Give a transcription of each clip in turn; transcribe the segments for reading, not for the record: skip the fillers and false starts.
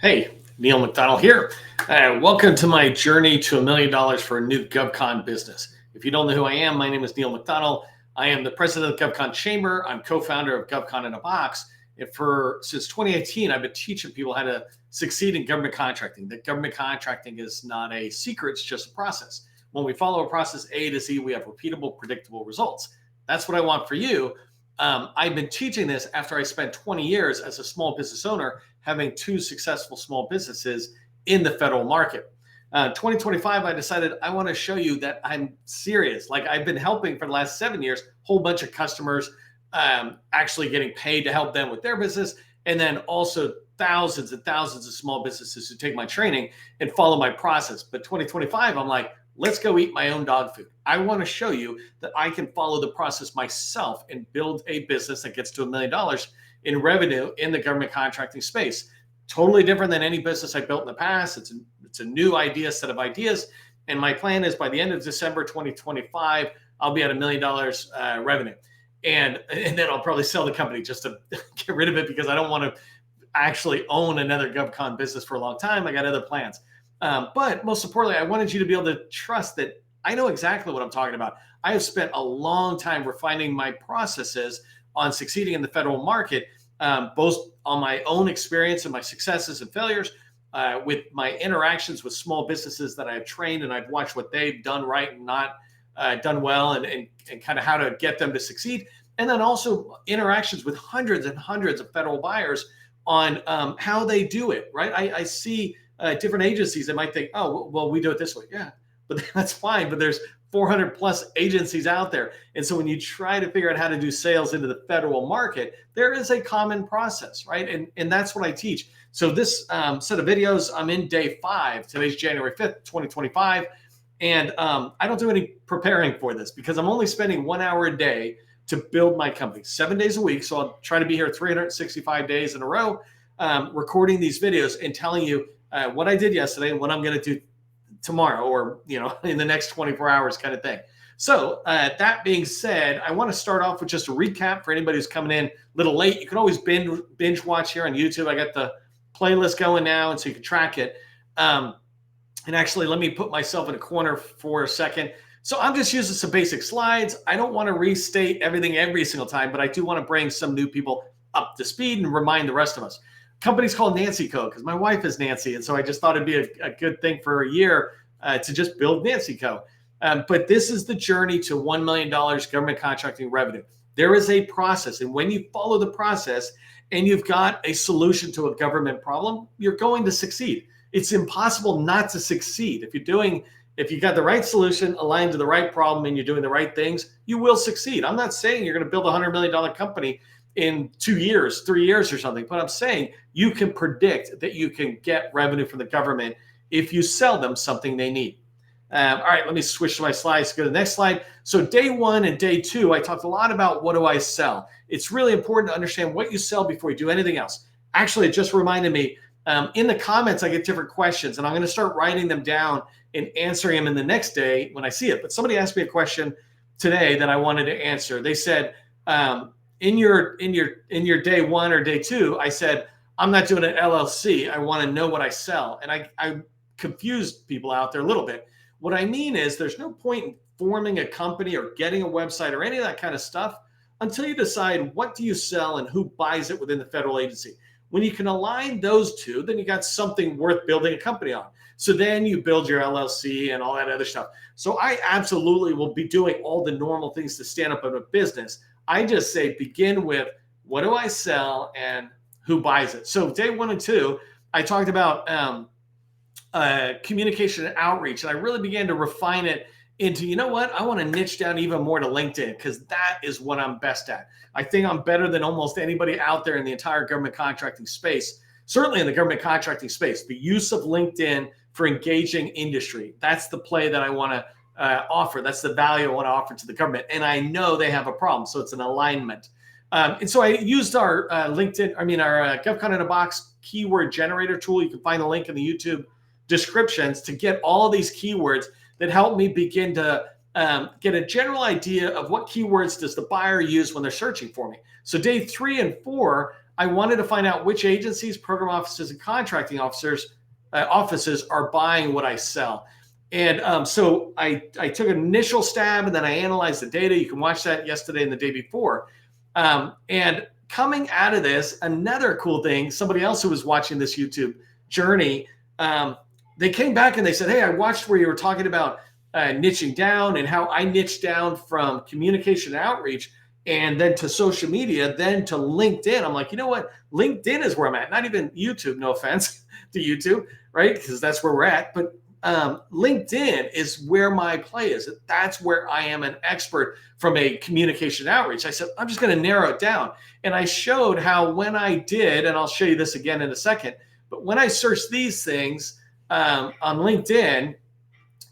Hey, 𝗟𝗶𝗸𝗂𝗃𝗍𝗓 here. Welcome to my journey to $1 million for a new GovCon business. If you don't know who I am, my name is 𝗟𝗶𝗸𝗃. I am the president of the GovCon Chamber. I'm co-founder of GovCon in a Box. And since 2018, I've been teaching people how to succeed in government contracting. That government contracting is not a secret, it's just a process. When we follow a process A to Z, we have repeatable, predictable results. That's what I want for you. I've been teaching this after I spent 20 years as a small business owner, having 2 successful small businesses in the federal market. 2025, I decided I want to show you that I'm serious. Like I've been helping for the last 7 years, a whole bunch of customers actually getting paid to help them with their business. And then also thousands and thousands of small businesses who take my training and follow my process. But 2025, I'm like, let's go eat my own dog food. I want to show you that I can follow the process myself and build a business that gets to $1 million in revenue in the government contracting space. Totally different than any business I built in the past. It's a new set of ideas. And my plan is by the end of December 2025, I'll be at $1 million revenue. And then I'll probably sell the company just to get rid of it because I don't want to actually own another GovCon business for a long time. I got other plans. But most importantly, I wanted you to be able to trust that I know exactly what I'm talking about. I have spent a long time refining my processes on succeeding in the federal market, both on my own experience and my successes and failures, with my interactions with small businesses that I've trained and I've watched what they've done right and not done well and kind of how to get them to succeed. And then also interactions with hundreds and hundreds of federal buyers on how they do it, right? I see different agencies that might think, oh, well, we do it this way. Yeah, but that's fine. But there's 400 plus agencies out there. And so when you try to figure out how to do sales into the federal market, there is a common process, right? And that's what I teach. So this set of videos, I'm in day 5. Today's January 5th, 2025. And I don't do any preparing for this because I'm only spending 1 hour a day to build my company 7 days a week. So I'll try to be here 365 days in a row, recording these videos and telling you what I did yesterday and what I'm going to do tomorrow or, in the next 24 hours kind of thing. So that being said, I want to start off with just a recap for anybody who's coming in a little late. You can always binge watch here on YouTube. I got the playlist going now, and so you can track it. And actually, let me put myself in a corner for a second. So I'm just using some basic slides. I don't want to restate everything every single time, but I do want to bring some new people up to speed and remind the rest of us. Company's called 𝗟𝗋𝗄𝗃 because my wife is Nancy. And so I just thought it'd be a good thing for a year to just build 𝗟𝗋𝗄𝗃. But this is the journey to $1 million government contracting revenue. There is a process. And when you follow the process and you've got a solution to a government problem, you're going to succeed. It's impossible not to succeed. If you got the right solution aligned to the right problem and you're doing the right things, you will succeed. I'm not saying you're going to build a $100 million company in 2 years, 3 years or something, but I'm saying you can predict that you can get revenue from the government if you sell them something they need. All right, let me switch to my slides. Go to the next slide. So day 1 and day 2, I talked a lot about what do I sell. It's really important to understand what you sell before you do anything else. Actually, it just reminded me, in the comments, I get different questions, and I'm going to start writing them down and answering them in the next day when I see it. But somebody asked me a question today that I wanted to answer. They said, in your day 1 or day 2, I said, I'm not doing an LLC. I want to know what I sell. And I confused people out there a little bit. What I mean is there's no point in forming a company or getting a website or any of that kind of stuff until you decide what do you sell and who buys it within the federal agency. When you can align those two, then you got something worth building a company on. So then you build your LLC and all that other stuff. So I absolutely will be doing all the normal things to stand up in a business. I just say begin with what do I sell and who buys it. So day 1 and 2, I talked about communication and outreach, and I really began to refine it into, you know what, I want to niche down even more to LinkedIn because that is what I'm best at. I think I'm better than almost anybody out there in the entire government contracting space, certainly in the government contracting space. The use of LinkedIn for engaging industry, that's the play that I want to offer. That's the value I want to offer to the government. And I know they have a problem, so it's an alignment. And so I used our our GovCon in a Box keyword generator tool. You can find the link in the YouTube descriptions to get all of these keywords that help me begin to get a general idea of what keywords does the buyer use when they're searching for me. So day 3 and 4, I wanted to find out which agencies, program offices, and contracting offices are buying what I sell. And so I took an initial stab, and then I analyzed the data. You can watch that yesterday and the day before. And coming out of this, another cool thing, somebody else who was watching this YouTube journey, they came back and they said, hey, I watched where you were talking about niching down and how I niched down from communication and outreach and then to social media, then to LinkedIn. I'm like, you know what? LinkedIn is where I'm at, not even YouTube, no offense to YouTube, right? Because that's where we're at. But LinkedIn is where my play is. That's where I am an expert from a communication outreach. I said, I'm just going to narrow it down. And I showed how when I did, and I'll show you this again in a second, but when I searched these things on LinkedIn,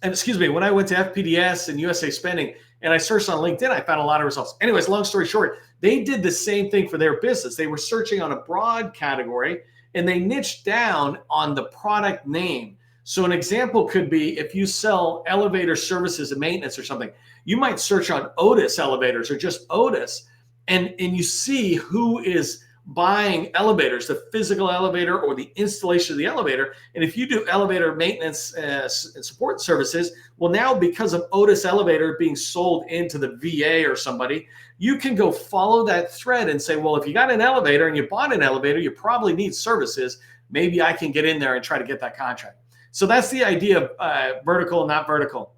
and excuse me, when I went to FPDS and USASpending and I searched on LinkedIn, I found a lot of results. Anyways, long story short, they did the same thing for their business. They were searching on a broad category and they niched down on the product name. So an example could be if you sell elevator services and maintenance or something, you might search on Otis elevators or just Otis, and you see who is buying elevators, the physical elevator or the installation of the elevator. And if you do elevator maintenance and support services, well, now because of Otis elevator being sold into the VA or somebody, you can go follow that thread and say, well, if you got an elevator and you bought an elevator, you probably need services. Maybe I can get in there and try to get that contract. So that's the idea of vertical, not vertical.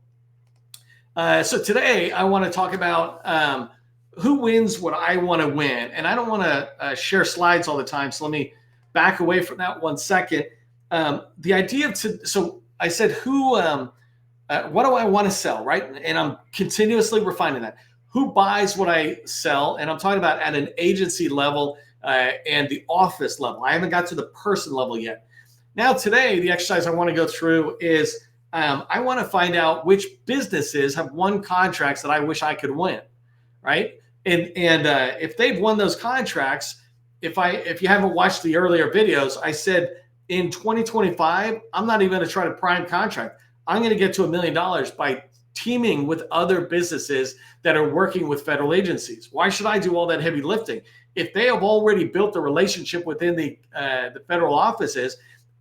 So today I want to talk about who wins what I want to win. And I don't want to share slides all the time. So let me back away from that 1 second. The idea of, so I said, what do I want to sell, right? And I'm continuously refining that. Who buys what I sell? And I'm talking about at an agency level and the office level. I haven't got to the person level yet. Now today, the exercise I want to go through is I want to find out which businesses have won contracts that I wish I could win, right? And if they've won those contracts, if you haven't watched the earlier videos, I said in 2025, I'm not even going to try to prime contract. I'm going to get to $1 million by teaming with other businesses that are working with federal agencies. Why should I do all that heavy lifting? If they have already built a relationship within the federal offices,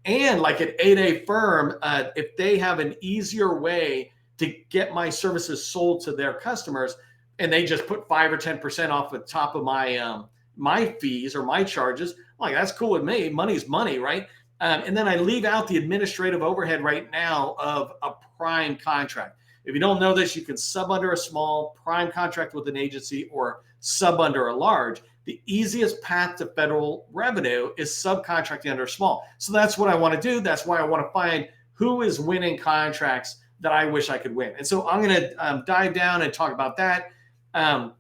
and like an 8A firm, if they have an easier way to get my services sold to their customers, and they just put 5 or 10% off the top of my my fees or my charges, like that's cool with me. Money's money, right? And then I leave out the administrative overhead right now of a prime contract. If you don't know this, you can sub under a small, prime contract with an agency, or sub under a large. The easiest path to federal revenue is subcontracting under small. So that's what I want to do. That's why I want to find who is winning contracts that I wish I could win. And so I'm going to dive down and talk about that. And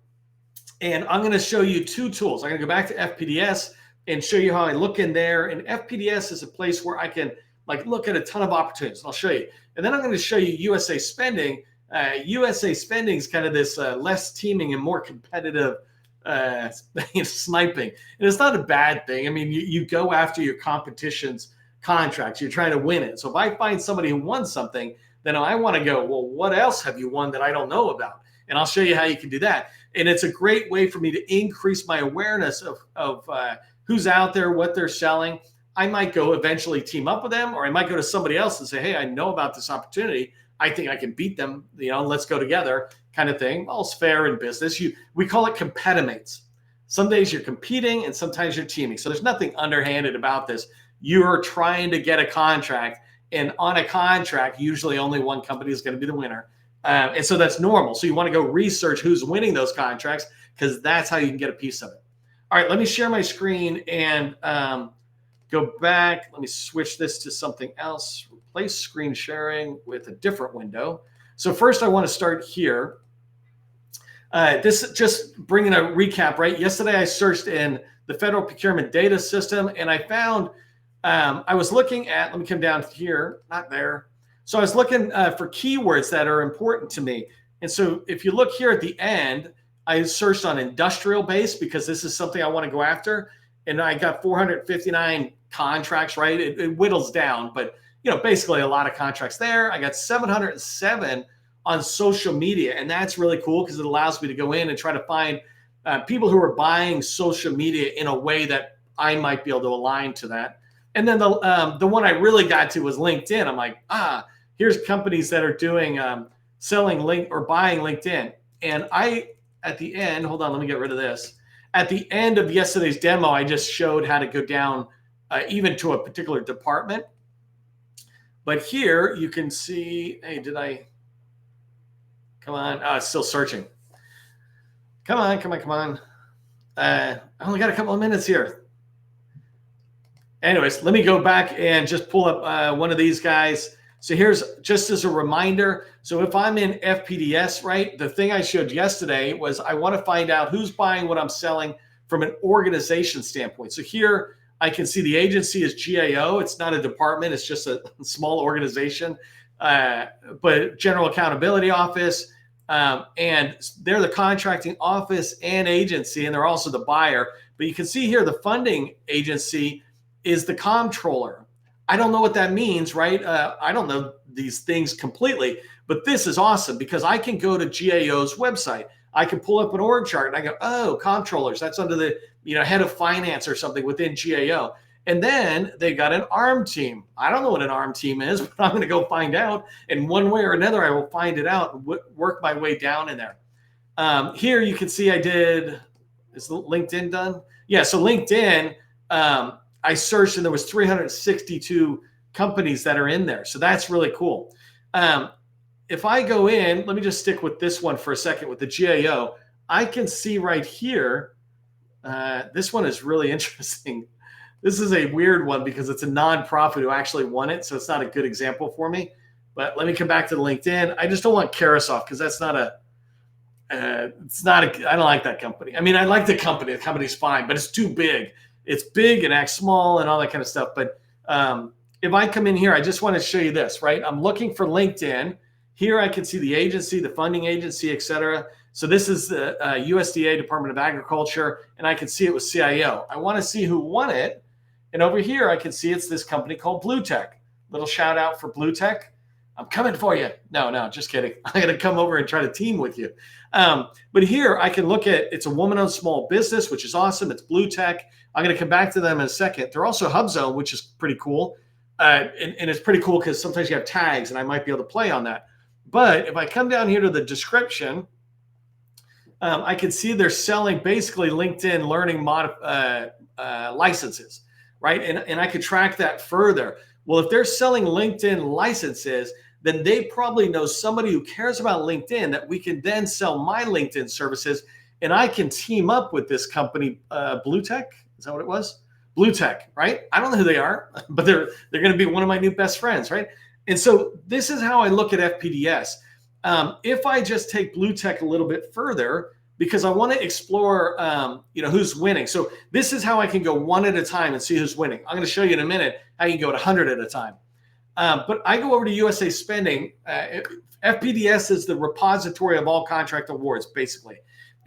I'm going to show you two tools. I'm going to go back to FPDS and show you how I look in there. And FPDS is a place where I can like look at a ton of opportunities. I'll show you. And then I'm going to show you USASpending. USASpending is kind of this less teaming and more competitive sniping. And it's not a bad thing. I mean, you go after your competition's contracts. You're trying to win it. So if I find somebody who won something, then I want to go, well, what else have you won that I don't know about? And I'll show you how you can do that. And it's a great way for me to increase my awareness of who's out there, what they're selling. I might go eventually team up with them, or I might go to somebody else and say, hey, I know about this opportunity. I think I can beat them, let's go together, kind of thing. Well, it's fair in business. We call it competimates. Some days you're competing and sometimes you're teaming. So there's nothing underhanded about this. You're trying to get a contract, and on a contract, usually only one company is going to be the winner. And so that's normal. So you want to go research who's winning those contracts, because that's how you can get a piece of it. All right, let me share my screen and go back. Let me switch this to something else. Replace screen sharing with a different window. So first I want to start here. This is just bringing a recap, right? Yesterday I searched in the federal procurement data system, and I found, I was looking at, let me come down here, not there. So I was looking for keywords that are important to me. And so if you look here at the end, I searched on industrial base because this is something I want to go after. And I got 459 contracts, right? It whittles down, but basically a lot of contracts there. I got 707 on social media, and that's really cool because it allows me to go in and try to find people who are buying social media in a way that I might be able to align to that. And then the one I really got to was LinkedIn. I'm like, here's companies that are doing selling link or buying LinkedIn. And at the end, hold on, let me get rid of this. At the end of yesterday's demo, I just showed how to go down even to a particular department. But here you can see, hey, come on. It's still searching. Come on. I only got a couple of minutes here. Anyways, let me go back and just pull up one of these guys. So here's just as a reminder. So if I'm in FPDS, right, the thing I showed yesterday was I want to find out who's buying what I'm selling from an organization standpoint. So here I can see the agency is GAO. It's not a department. It's just a small organization, but General Accountability Office. And they're the contracting office and agency, and they're also the buyer. But you can see here the funding agency is the comptroller. I don't know what that means, right? I don't know these things completely, but this is awesome because I can go to GAO's website. I can pull up an org chart and I go, oh, comptrollers, that's under the head of finance or something within GAO. And then they got an ARM team. I don't know what an ARM team is, but I'm going to go find out. And one way or another, I will find it out and work my way down in there. Here you can see is LinkedIn done? Yeah, so LinkedIn, I searched and there was 362 companies that are in there. So that's really cool. If I go in, let me just stick with this one for a second with the GAO. I can see right here, this one is really interesting. This is a weird one because it's a nonprofit who actually won it. So it's not a good example for me. But let me come back to the LinkedIn. I just don't want 𝗟𝗶𝗆𝗃 because that's not I don't like that company. I mean, I like the company. The company's fine, but it's too big. It's big and acts small and all that kind of stuff. But if I come in here, I just want to show you this, right? I'm looking for LinkedIn. Here I can see the agency, the funding agency, et cetera. So this is the USDA, Department of Agriculture, and I can see it was CIO. I want to see who won it. And over here, I can see it's this company called Blue Tech. Little shout out for Blue Tech. I'm coming for you. No, just kidding. I'm going to come over and try to team with you. But here I can look at, it's a woman-owned small business, which is awesome. It's Blue Tech. I'm going to come back to them in a second. They're also HubZone, which is pretty cool. And it's pretty cool because sometimes you have tags and I might be able to play on that. But if I come down here to the description, I can see they're selling basically LinkedIn learning licenses, right? And I could track that further. Well, if they're selling LinkedIn licenses, then they probably know somebody who cares about LinkedIn that we can then sell my LinkedIn services. And I can team up with this company, Blue Tech. Is that what it was? Blue Tech, right? I don't know who they are, but they're going to be one of my new best friends, right? And so this is how I look at FPDS. If I just take Blue Tech a little bit further, because I want to explore, who's winning. So this is how I can go one at a time and see who's winning. I'm going to show you in a minute how you can go to 100 at a time. But I go over to USASpending. FPDS is the repository of all contract awards, basically.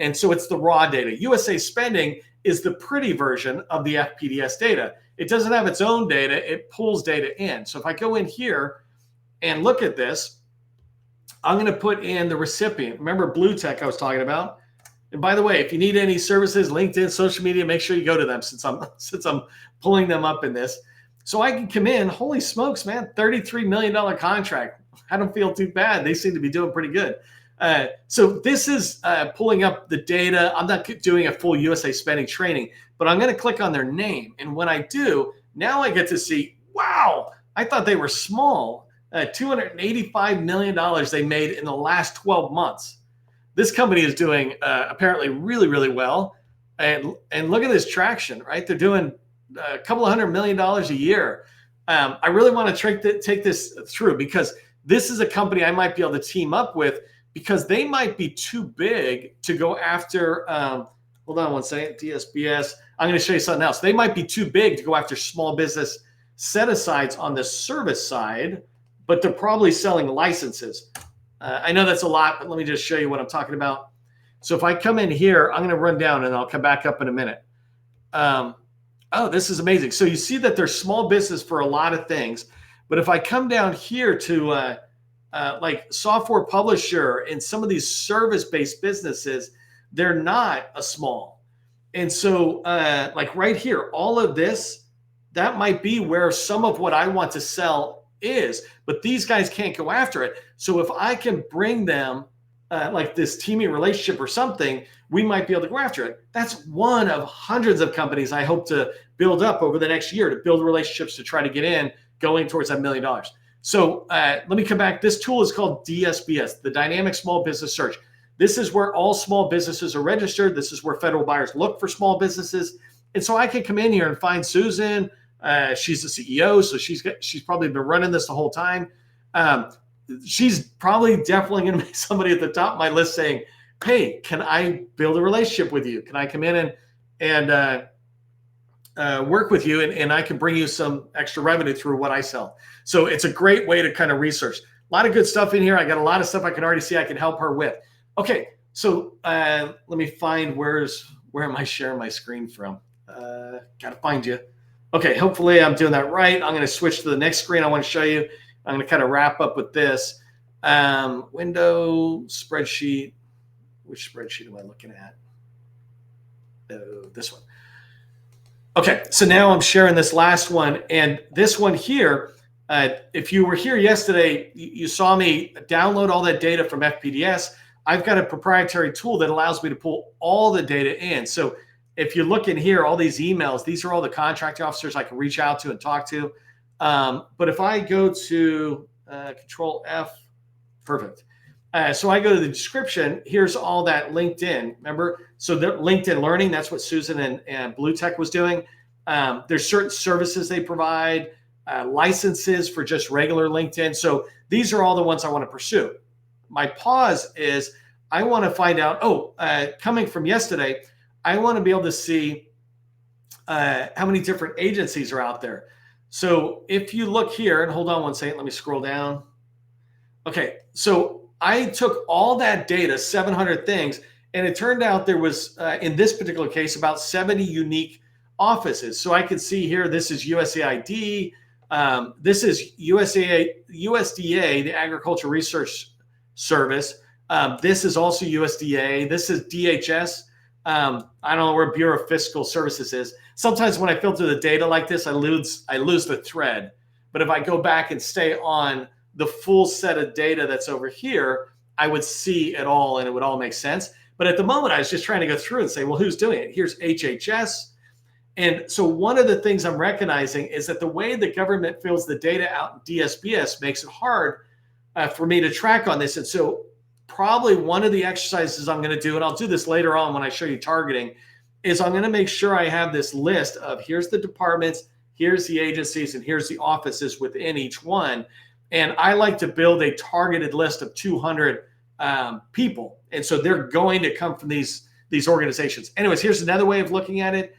And so it's the raw data. USASpending is the pretty version of the FPDS data. It doesn't have its own data. It pulls data in. So if I go in here and look at this, I'm going to put in the recipient. Remember Blue Tech I was talking about? And by the way, if you need any services, LinkedIn, social media, make sure you go to them since I'm pulling them up in this. So I can come in, holy smokes, man, $33 million contract. I don't feel too bad. They seem to be doing pretty good. So this is pulling up the data. I'm not doing a full USASpending training, but I'm going to click on their name. And when I do, now I get to see, wow, I thought they were small. $285 million they made in the last 12 months. This company is doing apparently really, really well. And look at this traction, right? They're doing a couple of $100 million a year. I really want to take this through because this is a company I might be able to team up with because they might be too big to go after. Hold on one second, DSBS. I'm going to show you something else. They might be too big to go after small business set-asides on the service side, but they're probably selling licenses. I know that's a lot, but let me just show you what I'm talking about. So if I come in here, I'm going to run down and I'll come back up in a minute. Oh, this is amazing. So you see that they're small business for a lot of things. But if I come down here to like software publisher and some of these service-based businesses, they're not a small. And so like right here, all of this, that might be where some of what I want to sell is, but these guys can't go after it. So if I can bring them like this teaming relationship or something, we might be able to go after it. That's one of hundreds of companies I hope to build up over the next year, to build relationships to try to get in, going towards that $1 million. So let me come back. This tool is called DSBS, the Dynamic Small Business Search. This is where all small businesses are registered. This is where federal buyers look for small businesses. And so I can come in here and find Susan. She's the CEO, so she's probably been running this the whole time. She's probably definitely going to be somebody at the top of my list saying, hey, can I build a relationship with you? Can I come in and work with you, and I can bring you some extra revenue through what I sell? So it's a great way to kind of research. A lot of good stuff in here. I got a lot of stuff I can already see I can help her with. Okay, so let me find where am I sharing my screen from? Got to find you. Okay, hopefully I'm doing that right. I'm going to switch to the next screen I want to show you. I'm going to kind of wrap up with this. Window, spreadsheet. Which spreadsheet am I looking at? Oh, this one. Okay, so now I'm sharing this last one. And this one here, if you were here yesterday, you saw me download all that data from FPDS. I've got a proprietary tool that allows me to pull all the data in. So if you look in here, all these emails, these are all the contracting officers I can reach out to and talk to. But if I go to Control F, perfect. So I go to the description. Here's all that LinkedIn. Remember, so the LinkedIn Learning, that's what Susan and Blue Tech was doing. There's certain services they provide, licenses for just regular LinkedIn. So these are all the ones I want to pursue. My pause is I want to find out, coming from yesterday, I want to be able to see how many different agencies are out there. So if you look here, and hold on one second, let me scroll down. Okay, so I took all that data, 700 things, and it turned out there was, in this particular case, about 70 unique offices. So I can see here, this is USAID, this is USDA, the Agricultural Research Service. This is also USDA. This is DHS. I don't know where Bureau of Fiscal Services is. Sometimes when I filter the data like this, I lose the thread. But if I go back and stay on the full set of data that's over here, I would see it all and it would all make sense. But at the moment, I was just trying to go through and say, well, who's doing it? Here's HHS. And so one of the things I'm recognizing is that the way the government fills the data out in DSBS makes it hard for me to track on this. And so probably one of the exercises I'm going to do, and I'll do this later on when I show you targeting, is I'm going to make sure I have this list of here's the departments, here's the agencies, and here's the offices within each one. And I like to build a targeted list of 200 people. And so they're going to come from these organizations. Anyways, here's another way of looking at it.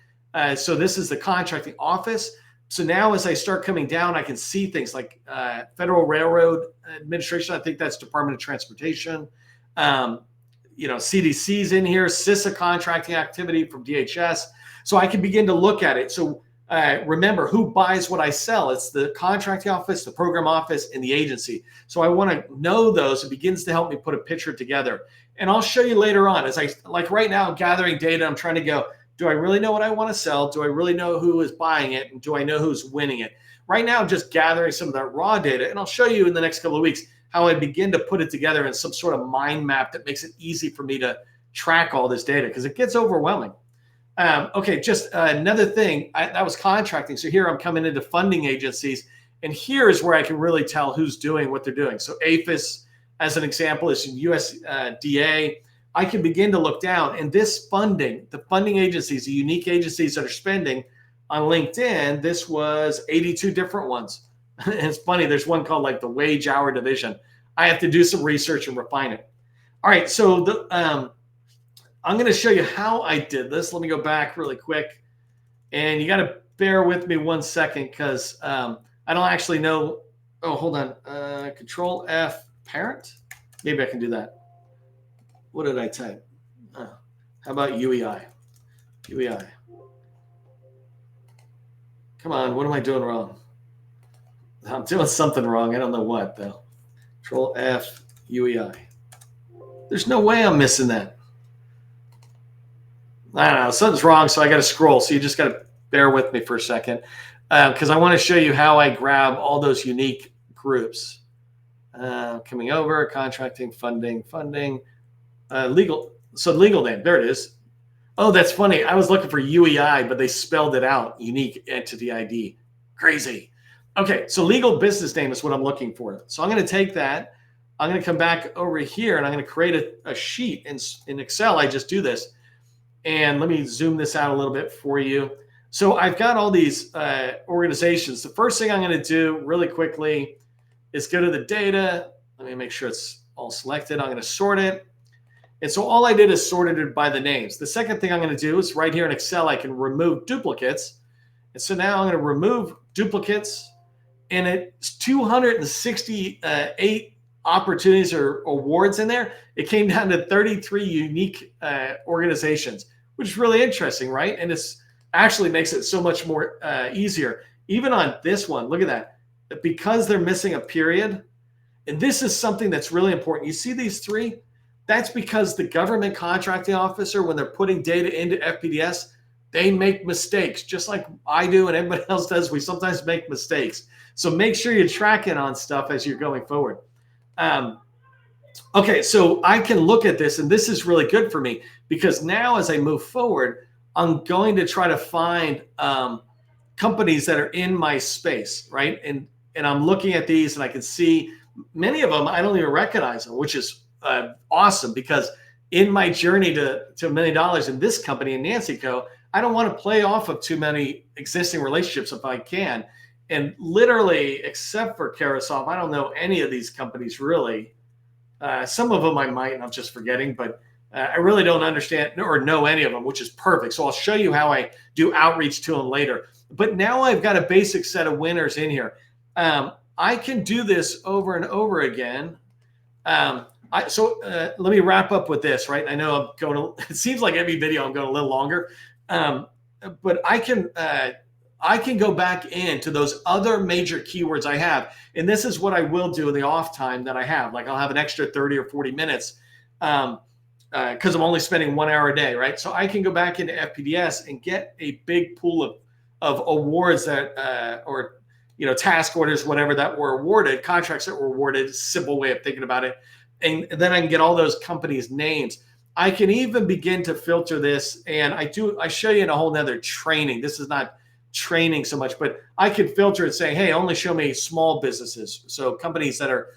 So this is the contracting office. So now as I start coming down, I can see things like Federal Railroad Administration. I think that's Department of Transportation. CDC's in here, CISA contracting activity from DHS. So I can begin to look at it. So remember, who buys what I sell? It's the contracting office, the program office, and the agency. So I want to know those. It begins to help me put a picture together. And I'll show you later on. As like right now, I'm gathering data. I'm trying to go, do I really know what I want to sell? Do I really know who is buying it? And do I know who's winning it? Right now, I'm just gathering some of that raw data. And I'll show you in the next couple of weeks how I begin to put it together in some sort of mind map that makes it easy for me to track all this data, because it gets overwhelming. Okay, just another thing, that was contracting. So here I'm coming into funding agencies, and here is where I can really tell who's doing what they're doing. So APHIS, as an example, is in USDA. I can begin to look down, and this funding, the funding agencies, the unique agencies that are spending on LinkedIn, this was 82 different ones. And it's funny, there's one called like the wage hour division. I have to do some research and refine it. All right, so I'm going to show you how I did this. Let me go back really quick. And you got to bear with me 1 second, because I don't actually know. Oh, hold on. Control F parent. Maybe I can do that. What did I type? How about UEI? UEI. Come on, what am I doing wrong? I'm doing something wrong. I don't know what, though. Control F, UEI. There's no way I'm missing that. I don't know, something's wrong, so I got to scroll. So you just got to bear with me for a second, because I want to show you how I grab all those unique groups. Coming over, contracting, funding, legal. So legal name, there it is. Oh, that's funny. I was looking for UEI, but they spelled it out, unique entity ID. Crazy. Okay, so legal business name is what I'm looking for. So I'm going to take that. I'm going to come back over here, and I'm going to create a sheet in Excel. I just do this. And let me zoom this out a little bit for you. So I've got all these organizations. The first thing I'm going to do really quickly is go to the data. Let me make sure it's all selected. I'm going to sort it. And so all I did is sorted it by the names. The second thing I'm going to do is right here in Excel, I can remove duplicates. And so now I'm going to remove duplicates. And it's 268 opportunities or awards in there. It came down to 33 unique organizations, which is really interesting, right? And it's actually makes it so much more easier. Even on this one, look at that. Because they're missing a period, and this is something that's really important. You see these three? That's because the government contracting officer, when they're putting data into FPDS, they make mistakes, just like I do and everybody else does. We sometimes make mistakes. So make sure you're tracking on stuff as you're going forward. Okay, so I can look at this, and this is really good for me because now as I move forward, I'm going to try to find companies that are in my space, right? And I'm looking at these, and I can see many of them I don't even recognize them, which is awesome because in my journey to $1 million in this company in 𝗟𝗂𝗃𝗃𝗃, I don't want to play off of too many existing relationships if I can. And literally, except for 𝗟𝗏𝗃𝗃𝗃, I don't know any of these companies really. Some of them I might, and I'm just forgetting, but I really don't understand or know any of them, which is perfect. So I'll show you how I do outreach to them later. But now I've got a basic set of winners in here. I can do this over and over again. Let me wrap up with this, right? I know I'm going it seems like every video I'm going a little longer, but I can go back into those other major keywords I have. And this is what I will do in the off time that I have. Like I'll have an extra 30 or 40 minutes because I'm only spending 1 hour a day, right? So I can go back into FPDS and get a big pool of awards that, or task orders, whatever that were awarded, contracts that were awarded, simple way of thinking about it. And then I can get all those companies' names. I can even begin to filter this, and I show you in a whole nother training. This is not training so much, but I can filter it, say, hey, only show me small businesses. So companies that are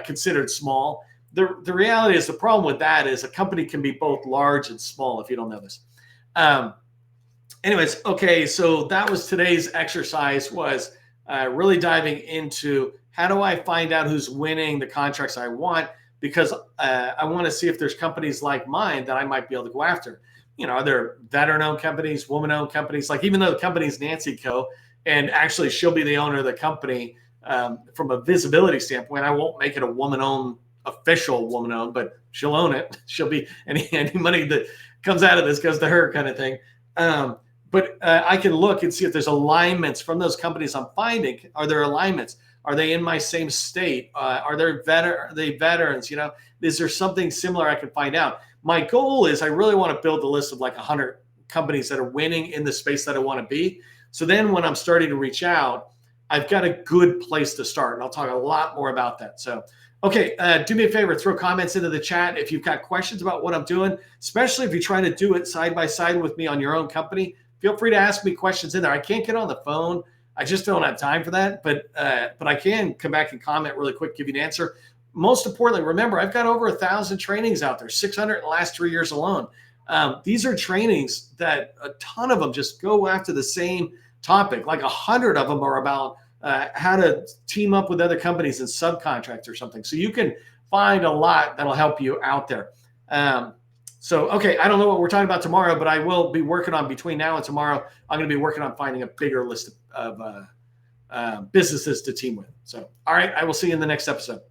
considered small. The reality is the problem with that is a company can be both large and small if you don't know this. Anyways, okay, so that was today's exercise, was really diving into how do I find out who's winning the contracts I want, because I want to see if there's companies like mine that I might be able to go after. Are there veteran-owned companies, woman-owned companies? Like even though the company's 𝗟𝗂𝗃𝗃𝗃, and actually she'll be the owner of the company from a visibility standpoint, I won't make it a woman-owned, official woman-owned, but she'll own it. She'll be any money that comes out of this goes to her kind of thing. But I can look and see if there's alignments from those companies I'm finding. Are there alignments? Are they in my same state? Are they veterans? Is there something similar I can find out? My goal is I really want to build a list of like 100 companies that are winning in the space that I want to be. So then when I'm starting to reach out, I've got a good place to start. And I'll talk a lot more about that. So, okay, do me a favor, throw comments into the chat if you've got questions about what I'm doing, especially if you're trying to do it side by side with me on your own company. Feel free to ask me questions in there. I can't get on the phone. I just don't have time for that, but I can come back and comment really quick, give you an answer. Most importantly, remember, I've got over 1,000 trainings out there, 600 in the last 3 years alone. These are trainings that a ton of them just go after the same topic. Like 100 of them are about how to team up with other companies and subcontract or something. So you can find a lot that'll help you out there. So, okay, I don't know what we're talking about tomorrow, but I will be working on, between now and tomorrow, I'm going to be working on finding a bigger list of businesses to team with. So, all right, I will see you in the next episode.